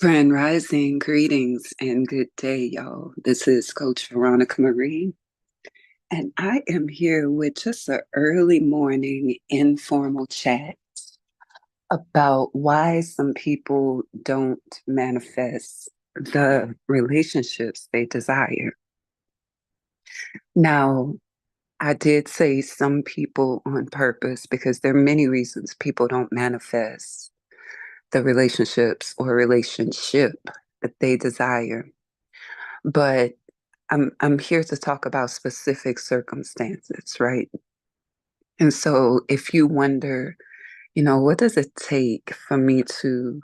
Grand Rising, greetings, and good day, y'all. This is Coach Veronica Marie, and I am here with just an early morning informal chat about why some people don't manifest the relationships they desire. Now, I did say some people on purpose because there are many reasons people don't manifest the relationships or relationship that they desire. But I'm here to talk about specific circumstances, right? And so if you wonder, what does it take for me to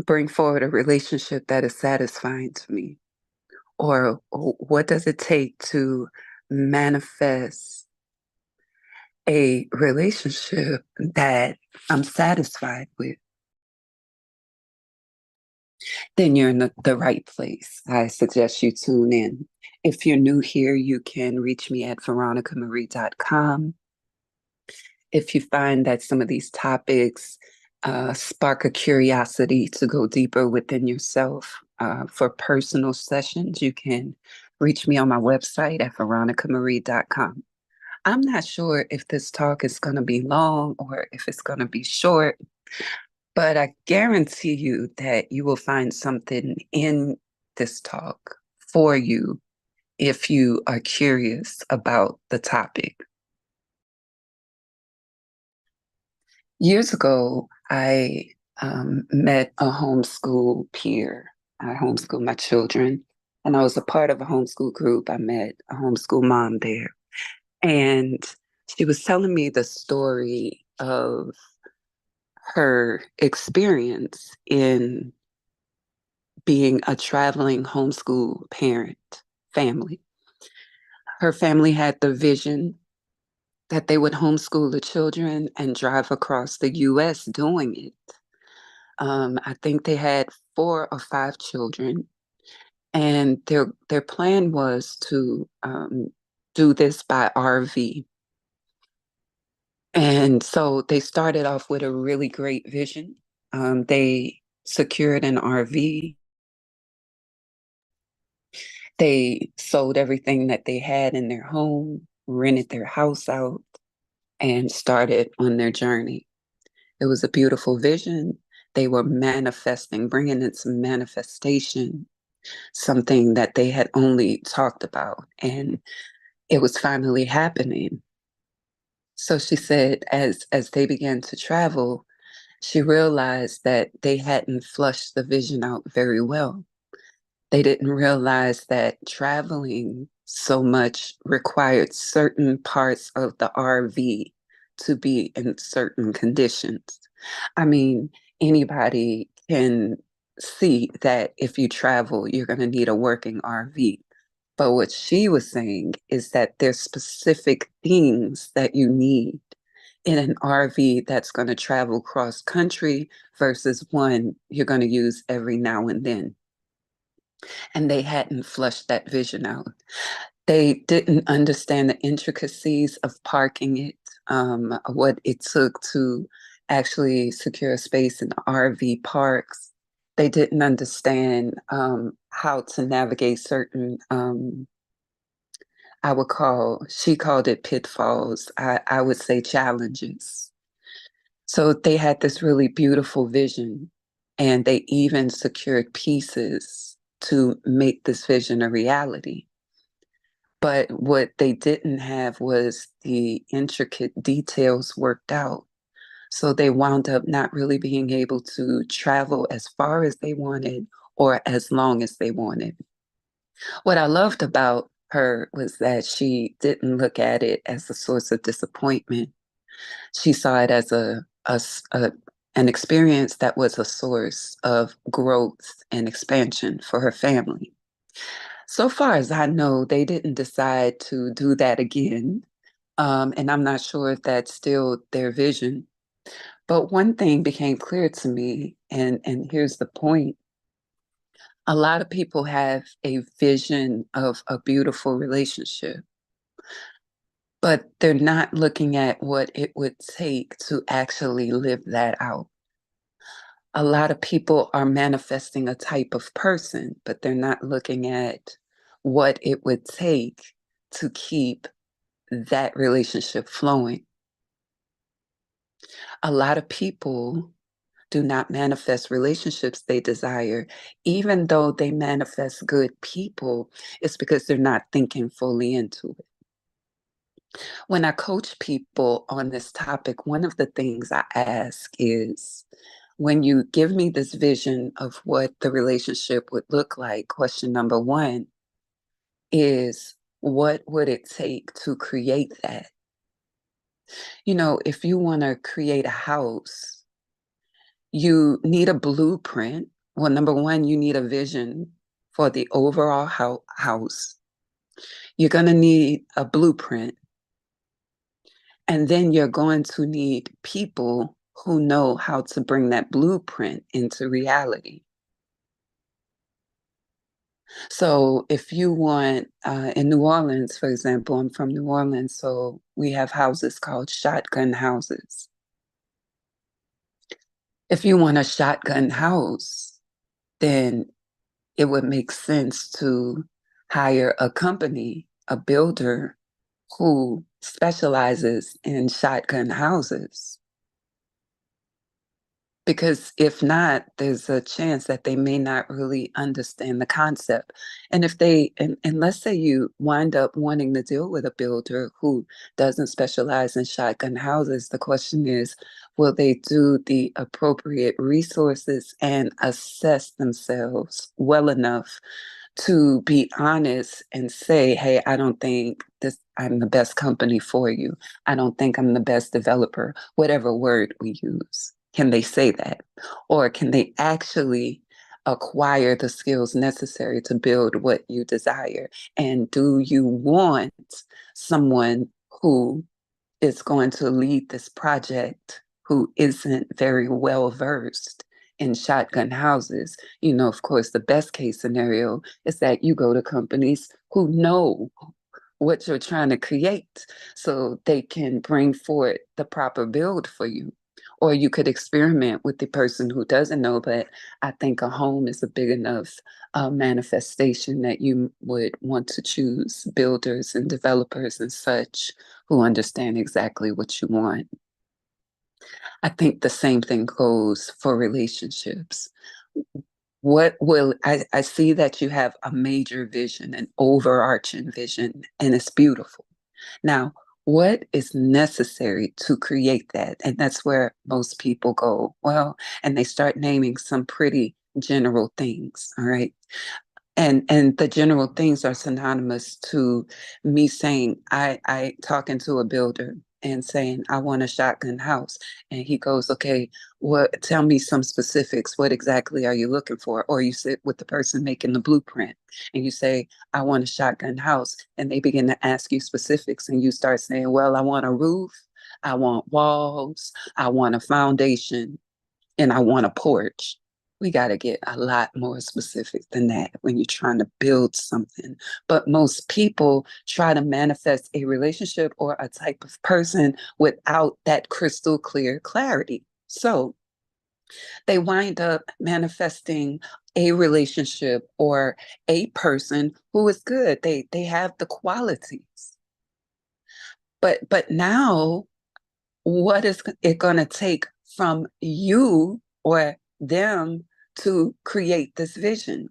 bring forward a relationship that is satisfying to me? Or what does it take to manifest a relationship that I'm satisfied with? Then you're in the right place. I suggest you tune in. If you're new here, you can reach me at veronicamarie.com. If you find that some of these topics spark a curiosity to go deeper within yourself for personal sessions, you can reach me on my website at veronicamarie.com. I'm not sure if this talk is going to be long or if it's going to be short, but I guarantee you that you will find something in this talk for you if you are curious about the topic. Years ago, I met a homeschool peer. I homeschool my children, and I was a part of a homeschool group. I met a homeschool mom there, and she was telling me the story of her experience in being a traveling homeschool parent family. Her family had the vision that they would homeschool the children and drive across the US doing it. I think they had 4 or 5 children, and their plan was to do this by RV. And so they started off with a really great vision. They secured an RV. They sold everything that they had in their home, rented their house out, and started on their journey. It was a beautiful vision. They were manifesting, bringing in some manifestation, something that they had only talked about, and it was finally happening. So she said, as they began to travel, she realized that they hadn't flushed the vision out very well. They didn't realize that traveling so much required certain parts of the RV to be in certain conditions. I mean, anybody can see that if you travel, you're going to need a working RV. But what she was saying is that there's specific things that you need in an RV that's going to travel cross country versus one you're going to use every now and then. And they hadn't flushed that vision out. They didn't understand the intricacies of parking it, what it took to actually secure a space in the RV parks. They didn't understand how to navigate certain, she called it pitfalls. I would say challenges. So they had this really beautiful vision, and they even secured pieces to make this vision a reality. But what they didn't have was the intricate details worked out. So they wound up not really being able to travel as far as they wanted or as long as they wanted. What I loved about her was that she didn't look at it as a source of disappointment. She saw it as an experience that was a source of growth and expansion for her family. So far as I know, they didn't decide to do that again. And I'm not sure if that's still their vision. But one thing became clear to me, and here's the point. A lot of people have a vision of a beautiful relationship, but they're not looking at what it would take to actually live that out. A lot of people are manifesting a type of person, but they're not looking at what it would take to keep that relationship flowing. A lot of people do not manifest relationships they desire, even though they manifest good people. It's because they're not thinking fully into it. When I coach people on this topic, one of the things I ask is, when you give me this vision of what the relationship would look like, question number one is, what would it take to create that? You know, if you want to create a house, you need a blueprint. Well, number one, you need a vision for the overall house. You're going to need a blueprint. And then you're going to need people who know how to bring that blueprint into reality. So if you want, in New Orleans, for example, I'm from New Orleans, so we have houses called shotgun houses. If you want a shotgun house, then it would make sense to hire a company, a builder who specializes in shotgun houses. Because if not, there's a chance that they may not really understand the concept. And if they, and let's say you wind up wanting to deal with a builder who doesn't specialize in shotgun houses, the question is, will they do the appropriate resources and assess themselves well enough to be honest and say, hey, I don't think I'm the best company for you. I don't think I'm the best developer, whatever word we use. Can they say that? Or can they actually acquire the skills necessary to build what you desire? And do you want someone who is going to lead this project who isn't very well versed in shotgun houses? You know, of course, the best case scenario is that you go to companies who know what you're trying to create so they can bring forth the proper build for you. Or you could experiment with the person who doesn't know, but I think a home is a big enough manifestation that you would want to choose builders and developers and such who understand exactly what you want. I think the same thing goes for relationships. I see that you have a major vision, an overarching vision, and it's beautiful. Now, what is necessary to create that? And that's where most people go, well, and they start naming some pretty general things. All right. And the general things are synonymous to me saying, I talking to a builder and saying I want a shotgun house, and he goes, okay, what, tell me some specifics, what exactly are you looking for? Or you sit with the person making the blueprint and you say, I want a shotgun house, and they begin to ask you specifics, and you start saying, well, I want a roof, I want walls, I want a foundation, and I want a porch. We got to get a lot more specific than that when you're trying to build something. But most people try to manifest a relationship or a type of person without that crystal clear clarity. So they wind up manifesting a relationship or a person who is good. They have the qualities. But now, what is it going to take from you or them to create this vision?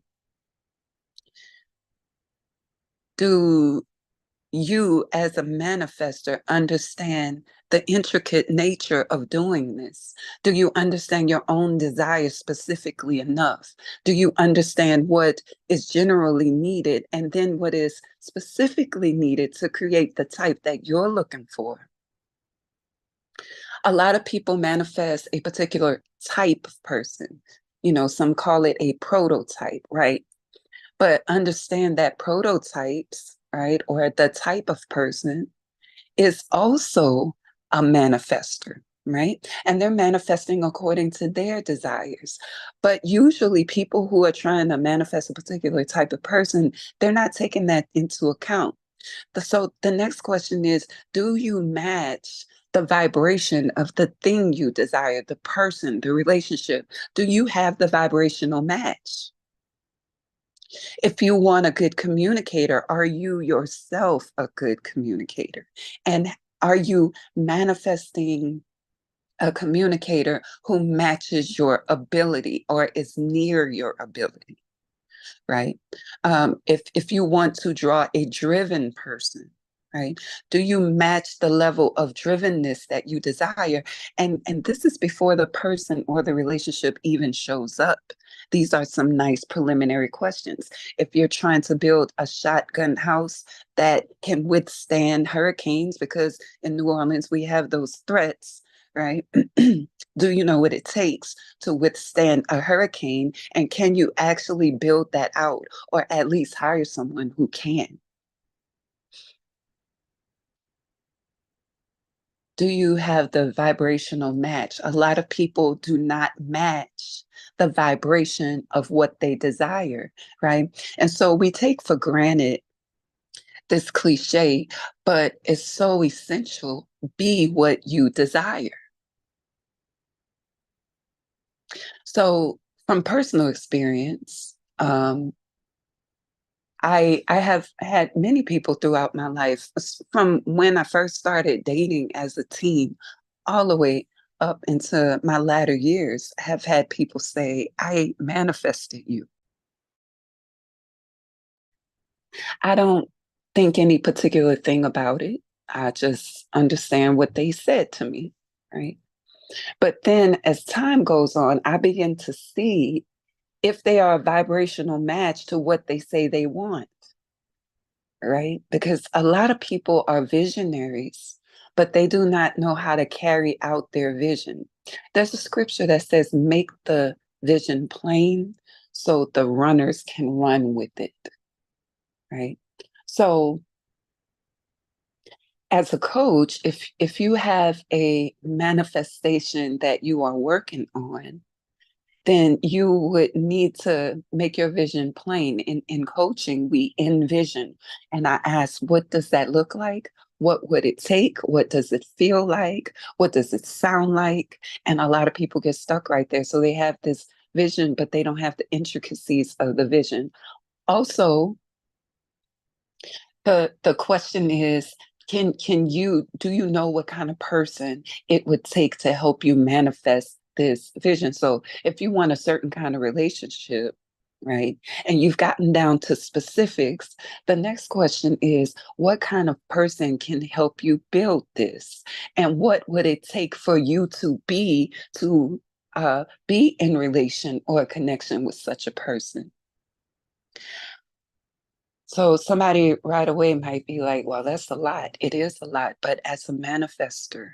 Do you, as a manifester, understand the intricate nature of doing this? Do you understand your own desires specifically enough? Do you understand what is generally needed and then what is specifically needed to create the type that you're looking for? A lot of people manifest a particular type of person. You know, some call it a prototype, right? But understand that prototypes, right, or the type of person is also a manifester, right? And they're manifesting according to their desires. But usually, people who are trying to manifest a particular type of person, they're not taking that into account. So the next question is, do you match the vibration of the thing you desire, the person, the relationship. Do you have the vibrational match? If you want a good communicator, are you yourself a good communicator? And are you manifesting a communicator who matches your ability or is near your ability? Right? If you want to draw a driven person, right? Do you match the level of drivenness that you desire? And this is before the person or the relationship even shows up. These are some nice preliminary questions. If you're trying to build a shotgun house that can withstand hurricanes, because in New Orleans we have those threats, right? Do you know what it takes to withstand a hurricane? And can you actually build that out or at least hire someone who can? Do you have the vibrational match? A lot of people do not match the vibration of what they desire, right? And so we take for granted this cliche, but it's so essential. Be what you desire. So, from personal experience, I have had many people throughout my life, from when I first started dating as a teen, all the way up into my latter years, have had people say, "I manifested you." I don't think any particular thing about it. I just understand what they said to me, right? But then as time goes on, I begin to see if they are a vibrational match to what they say they want, right? Because a lot of people are visionaries, but they do not know how to carry out their vision. There's a scripture that says, make the vision plain so the runners can run with it, right? So, as a coach, if you have a manifestation that you are working on, then you would need to make your vision plain. In coaching, we envision. And I ask, what does that look like? What would it take? What does it feel like? What does it sound like? And a lot of people get stuck right there. So they have this vision, but they don't have the intricacies of the vision. Also, the question is, can you do you know what kind of person it would take to help you manifest this vision? So if you want a certain kind of relationship, right, and you've gotten down to specifics, the next question is, what kind of person can help you build this? And what would it take for you to be in relation or connection with such a person? So somebody right away might be like, well, that's a lot. It is a lot. But as a manifester,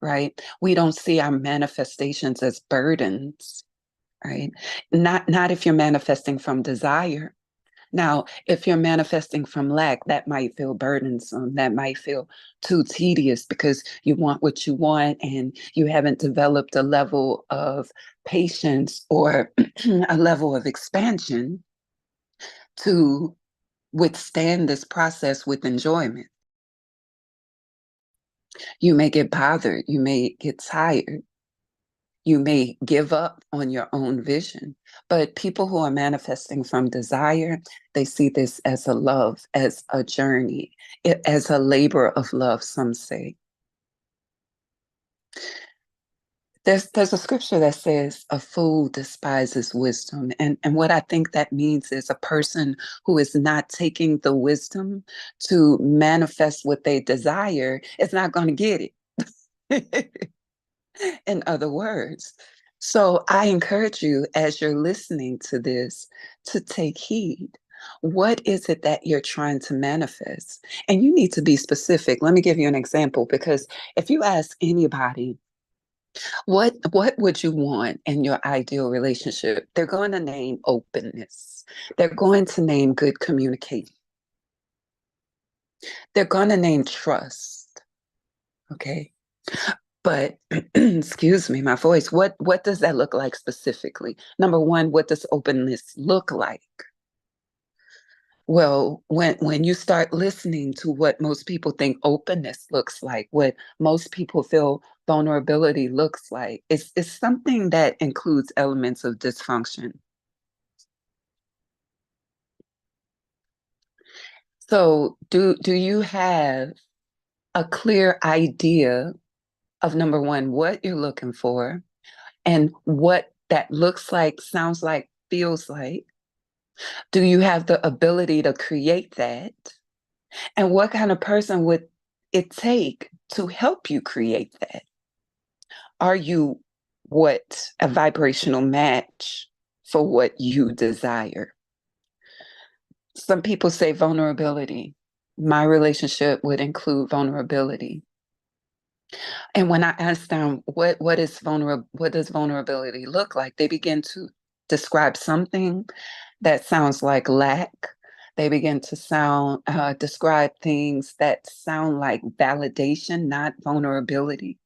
right, we don't see our manifestations as burdens, right? Not if you're manifesting from desire. Now, if you're manifesting from lack, that might feel burdensome. That might feel too tedious because you want what you want and you haven't developed a level of patience or a level of expansion to withstand this process with enjoyment. You may get bothered, you may get tired, you may give up on your own vision. But people who are manifesting from desire, they see this as a love, as a journey, as a labor of love, some say. There's a scripture that says a fool despises wisdom. And what I think that means is a person who is not taking the wisdom to manifest what they desire is not going to get it. In other words. So I encourage you as you're listening to this to take heed. What is it that you're trying to manifest? And you need to be specific. Let me give you an example because if you ask anybody, what would you want in your ideal relationship? They're going to name openness. They're going to name good communication. They're going to name trust. Okay. But excuse me, my voice. What does that look like specifically? Number one, what does openness look like? Well, when you start listening to what most people think openness looks like, what most people feel vulnerability looks like, it's something that includes elements of dysfunction. So do you have a clear idea of number one, what you're looking for and what that looks like, sounds like, feels like? Do you have the ability to create that? And what kind of person would it take to help you create that? Are you what a vibrational match for what you desire? Some people say vulnerability. My relationship would include vulnerability. And when I ask them what does vulnerability look like, they begin to describe something that sounds like lack. They begin to describe things that sound like validation, not vulnerability.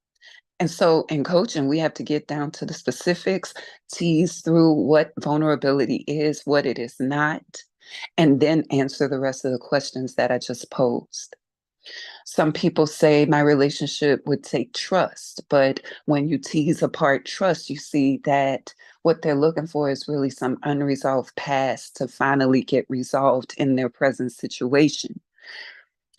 And so in coaching, we have to get down to the specifics, tease through what vulnerability is, what it is not, and then answer the rest of the questions that I just posed. Some people say my relationship would take trust, but when you tease apart trust, you see that what they're looking for is really some unresolved past to finally get resolved in their present situation.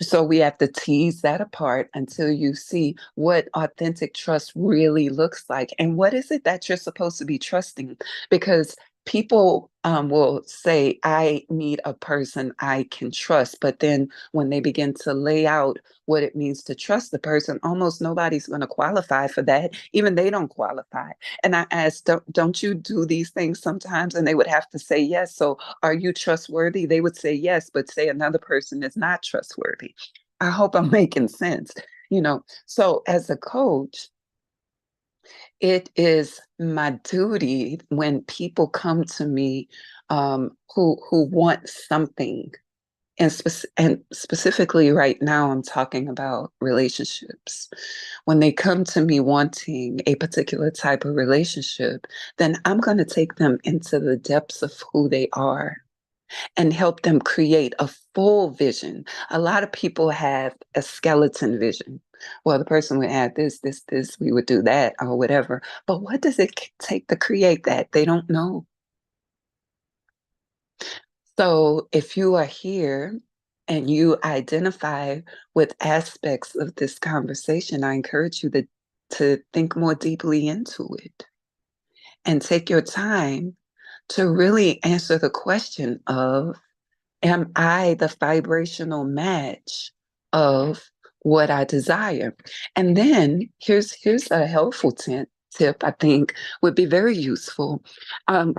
So we have to tease that apart until you see what authentic trust really looks like. And what is it that you're supposed to be trusting? Because people will say, I need a person I can trust. But then when they begin to lay out what it means to trust the person, almost nobody's going to qualify for that. Even they don't qualify. And I asked, don't you do these things sometimes? And they would have to say yes. So are you trustworthy? They would say yes, but say another person is not trustworthy. I hope I'm making sense. So as a coach, it is my duty when people come to me who want something, and specifically right now, I'm talking about relationships. When they come to me wanting a particular type of relationship, then I'm going to take them into the depths of who they are and help them create a full vision. A lot of people have a skeleton vision. Well, the person would add this, we would do that, or whatever. But what does it take to create that? They don't know. So if you are here and you identify with aspects of this conversation, I encourage you to think more deeply into it and take your time to really answer the question of, am I the vibrational match of what I desire? And then here's a helpful tip I think would be very useful.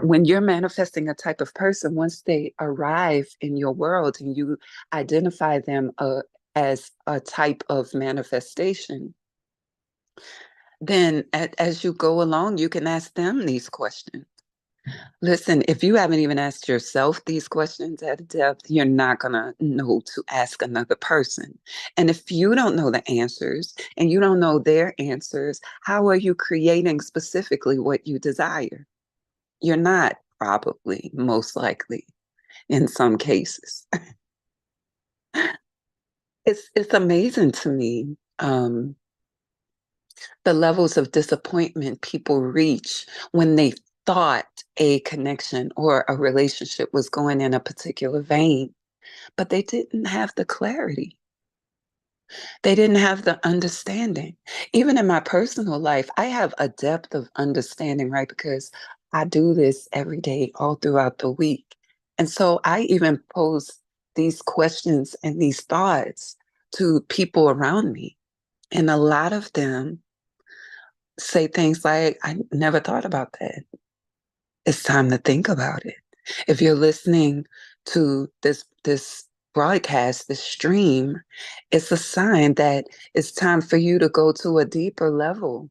When you're manifesting a type of person, once they arrive in your world and you identify them as a type of manifestation, then as you go along, you can ask them these questions. Listen, if you haven't even asked yourself these questions at depth, you're not going to know to ask another person. And if you don't know the answers and you don't know their answers, how are you creating specifically what you desire? You're not, probably, most likely, in some cases. It's amazing to me, the levels of disappointment people reach when they thought a connection or a relationship was going in a particular vein, but they didn't have the clarity. They didn't have the understanding. Even in my personal life, I have a depth of understanding, right? Because I do this every day, all throughout the week. And so I even pose these questions and these thoughts to people around me. And a lot of them say things like, I never thought about that. It's time to think about it. If you're listening to this broadcast, this stream, it's a sign that it's time for you to go to a deeper level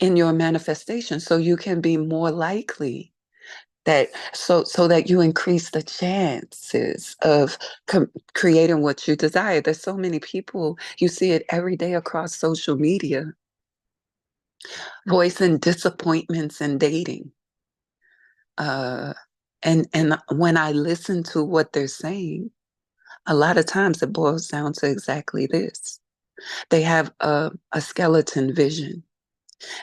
in your manifestation so you can be more likely so that you increase the chances of creating what you desire. There's so many people, you see it every day across social media, voicing disappointments in dating. And when I listen to what they're saying, a lot of times it boils down to exactly this. They have a skeleton vision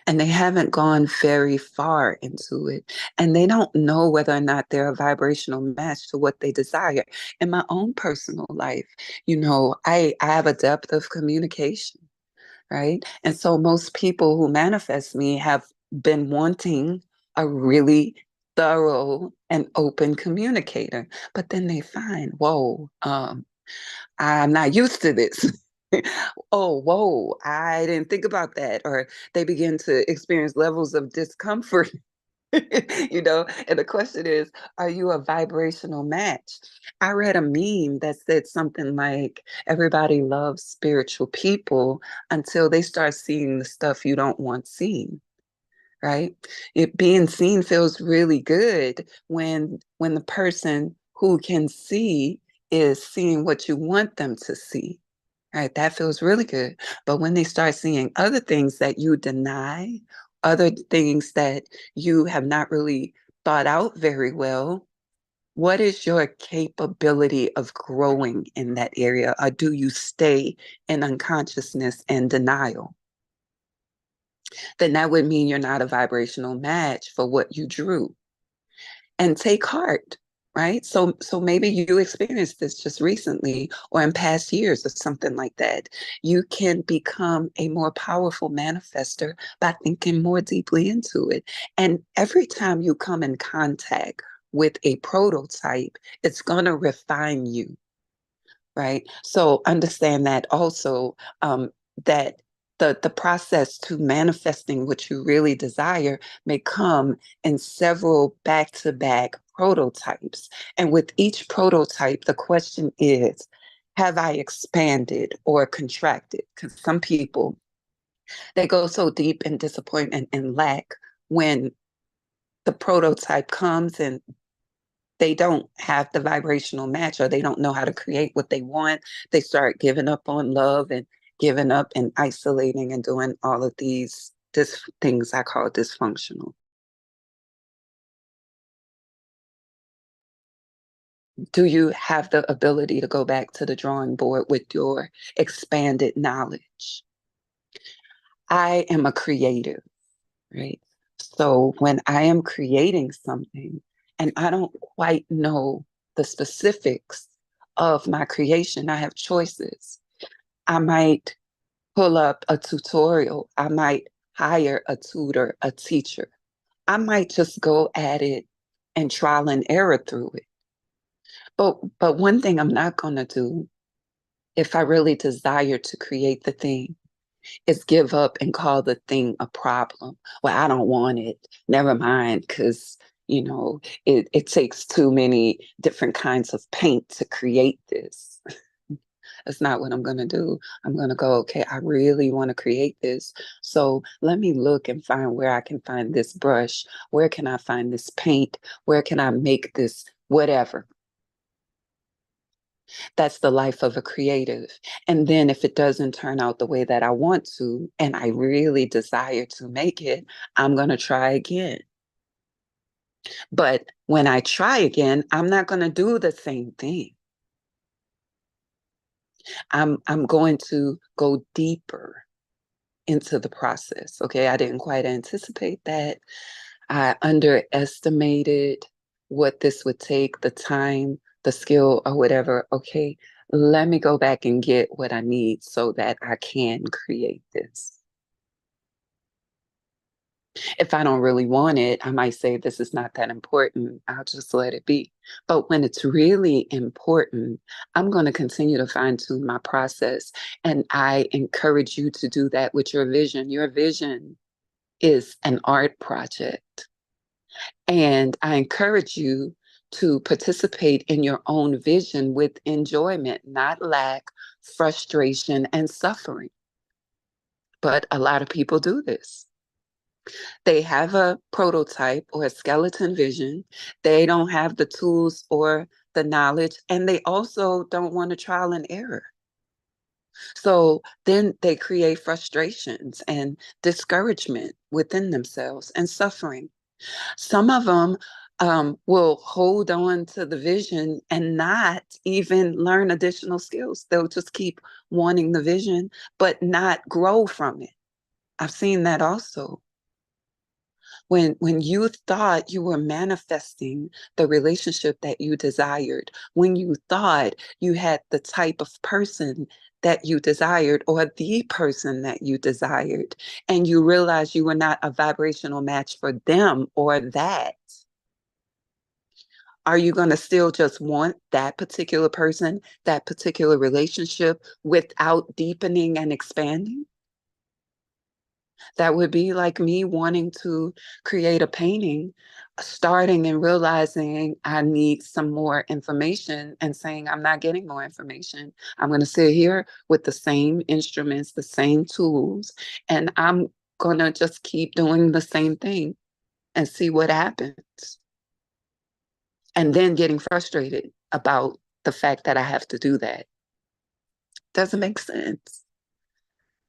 and they haven't gone very far into it. And they don't know whether or not they're a vibrational match to what they desire. In my own personal life, I have a depth of communication, right? And so most people who manifest me have been wanting a really thorough and open communicator. But then they find, whoa, I'm not used to this. Oh, whoa, I didn't think about that. Or they begin to experience levels of discomfort, and the question is, are you a vibrational match? I read a meme that said something like, everybody loves spiritual people until they start seeing the stuff you don't want seen. Right? It being seen feels really good when the person who can see is seeing what you want them to see. Right? That feels really good. But when they start seeing other things that you deny, other things that you have not really thought out very well, what is your capability of growing in that area? Or do you stay in unconsciousness and denial? Then that would mean you're not a vibrational match for what you drew. And take heart, right? So maybe you experienced this just recently or in past years or something like that. You can become a more powerful manifester by thinking more deeply into it. And every time you come in contact with a prototype, it's going to refine you, right? So understand that also, that the process to manifesting what you really desire may come in several back-to-back prototypes. And with each prototype, the question is, have I expanded or contracted? Because some people, they go so deep in disappointment and lack when the prototype comes and they don't have the vibrational match or they don't know how to create what they want. They start giving up on love and giving up and isolating and doing all of these things I call dysfunctional. Do you have the ability to go back to the drawing board with your expanded knowledge? I am a creative, right? So when I am creating something and I don't quite know the specifics of my creation, I have choices. I might pull up a tutorial. I might hire a tutor, a teacher. I might just go at it and trial and error through it. But one thing I'm not going to do if I really desire to create the thing is give up and call the thing a problem. Well, I don't want it. Never mind, because it takes too many different kinds of paint to create this. That's not what I'm going to do. I'm going to go, okay, I really want to create this. So let me look and find where I can find this brush. Where can I find this paint? Where can I make this whatever? That's the life of a creative. And then if it doesn't turn out the way that I want to, and I really desire to make it, I'm going to try again. But when I try again, I'm not going to do the same thing. I'm going to go deeper into the process. Okay, I didn't quite anticipate that. I underestimated what this would take, the time, the skill, or whatever. Okay, let me go back and get what I need so that I can create this. If I don't really want it, I might say this is not that important. I'll just let it be. But when it's really important, I'm going to continue to fine tune my process. And I encourage you to do that with your vision. Your vision is an art project. And I encourage you to participate in your own vision with enjoyment, not lack, frustration, and suffering. But a lot of people do this. They have a prototype or a skeleton vision. They don't have the tools or the knowledge, and they also don't want to trial and error. So then they create frustrations and discouragement within themselves and suffering. Some of them will hold on to the vision and not even learn additional skills. They'll just keep wanting the vision, but not grow from it. I've seen that also. When you thought you were manifesting the relationship that you desired, when you thought you had the type of person that you desired or the person that you desired, and you realized you were not a vibrational match for them or that, are you going to still just want that particular person, that particular relationship without deepening and expanding? That would be like me wanting to create a painting, starting and realizing I need some more information and saying, I'm not getting more information. I'm going to sit here with the same instruments, the same tools, and I'm going to just keep doing the same thing and see what happens. And then getting frustrated about the fact that I have to do that. Doesn't make sense,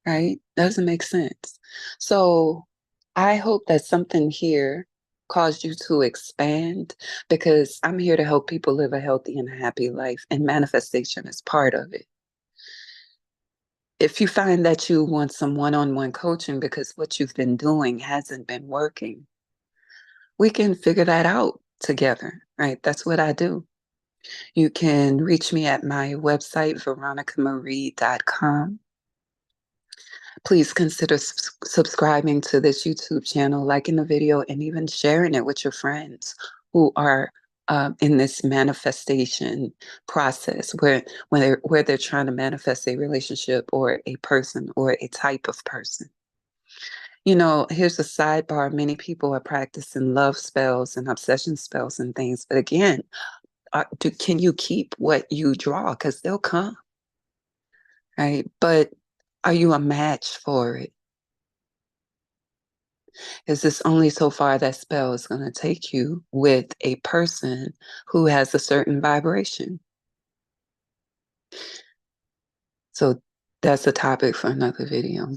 right? Doesn't make sense. So I hope that something here caused you to expand, because I'm here to help people live a healthy and happy life, and manifestation is part of it. If you find that you want some one-on-one coaching because what you've been doing hasn't been working, we can figure that out together, right? That's what I do. You can reach me at my website, veronicamarie.com. Please consider subscribing to this YouTube channel, liking the video, and even sharing it with your friends who are in this manifestation process where they're trying to manifest a relationship or a person or a type of person. You know, here's a sidebar. Many people are practicing love spells and obsession spells and things. But again, can you keep what you draw? Because they'll come, right? But are you a match for it? Is this only so far that spell is going to take you with a person who has a certain vibration? So that's a topic for another video.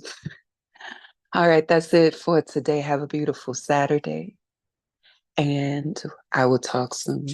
All right, that's it for today. Have a beautiful Saturday, and I will talk soon.